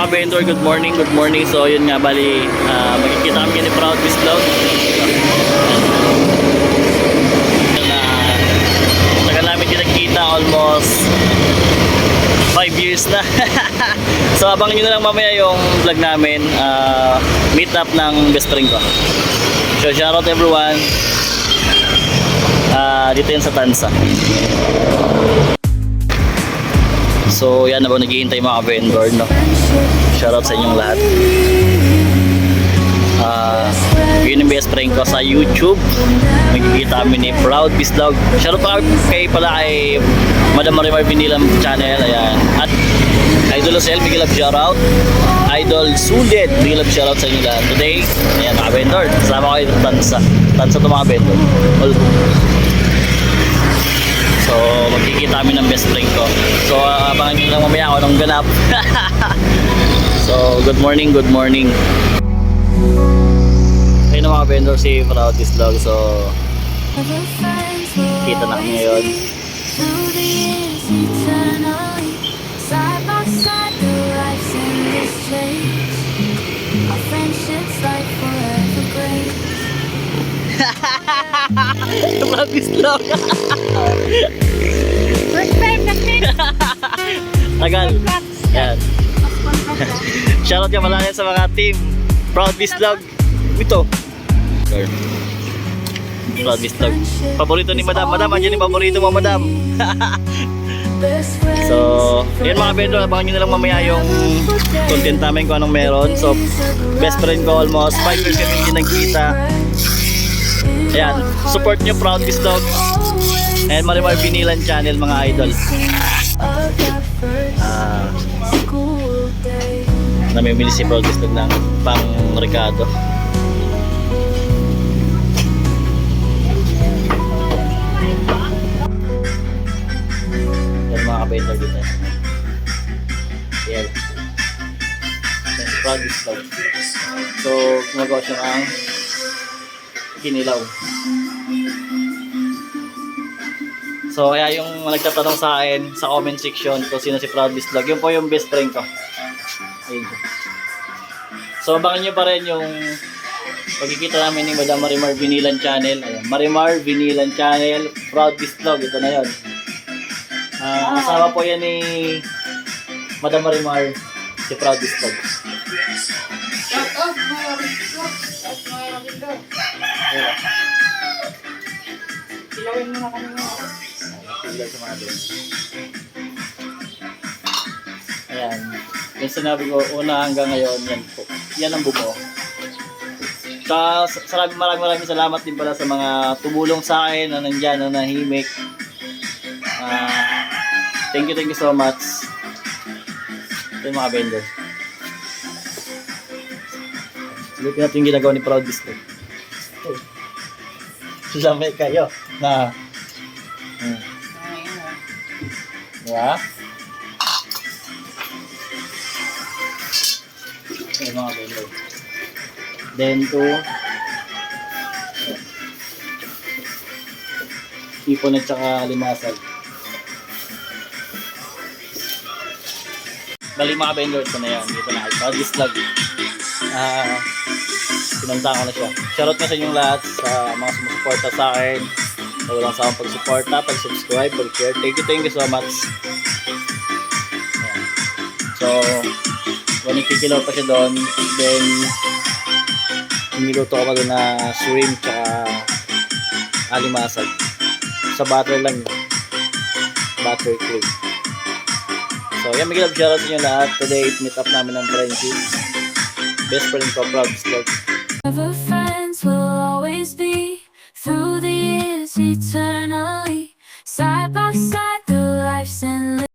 mga vendor, good morning, good morning. So yun nga, bali, magkikita kami ni Proud Biz Vlog. Tagal namin din nagkita, almost 5 years na. So abangan nyo na lang mamaya yung vlog namin, meet up ng best friend ko. So shoutout everyone, dito yan sa Tansa. So yan na ba, naghihintay mga vendor, no? Shoutout sa inyong lahat. Yun yung best friend ko sa YouTube. Magkikita kami ni Proud Biz Vlog. Shoutout pa kay Madam Marimar Vinilam channel. Ayan. At Idol Osel, big love shoutout. Idol Sulit, big love shoutout sa inyo lahat. Today, ayan mga vendor, kasama kayo ng Tansa to mga vendor. So magkikita kami ng best friend ko. So abangan nyo lang mamaya ako ng ganap. So good morning, good morning. Ayun na mga vendor, si Proud Biz Vlog. So kita na kami ngayon. Proud Biz Vlog. First time na Tagal. Yan. Shoutout ka pala sa mga team Proud Biz Vlog. Ito Proud Biz Vlog. Paborito ni Madam. Madam, andyan yung paborito mo, Madam. So yun mga vendor, abangan nyo na lang mamaya yung content namin kung anong meron. So best friend ko, almost 5 years kami hindi nagkita. Ayan, support nyo Proud Biz Vlog and Marimar Vinilan channel mga idol. Namimili si Proud Biz Vlog ng pang Ricardo. Yan mga kabendor dito. Yan. Proud Biz Vlog. So gumagawa siya ng kinilaw. So kaya yung nagtatanong sa akin sa comment section kung sino si Proud Biz Vlog, yun po yung best friend ko. Ayun. So abangan nyo pa rin yung pagkikita namin ni Madam Marimar Vinilan channel. Ayan, Marimar Vinilan channel, Proud Biz Vlog, ito na yun. Asawa po yan ni Madam Marimar, si Proud Biz Vlog. Ilawin mo na kami nga. Ayan. Yung sinabi ko, una hanggang ngayon, yan po. Yan ang bumo. Maraming salamat din pala sa mga tumulong sa akin na nandyan, na nahimik. Thank you so much. Ito yung mga vendor. Silipin natin yung ginagawa ni Proud Biz Vlog. Lamay kayo na diba? Ito mga vendor. Then to ipon at saka limasag. Bali mga vendor, ito na yan. Dito na kay Proud Biz Vlog. Pinunta ko na siya. Shoutout na sa inyong lahat, sa mga sumusuporta sa akin, sa walang sawang pagsuporta, pag-subscribe, pag-share. Thank you so much. Ayan. So nagkikilaw pa siya doon. Then niluto ko pa doon na shrimp tsaka alimasag. Sa butter lang yun. Butter cream. So yan, mag-love shoutout sa inyo lahat. Today meet up namin ng friendship. Best friend ko, Proud Biz Vlog. Ever friends will always be through the years eternal.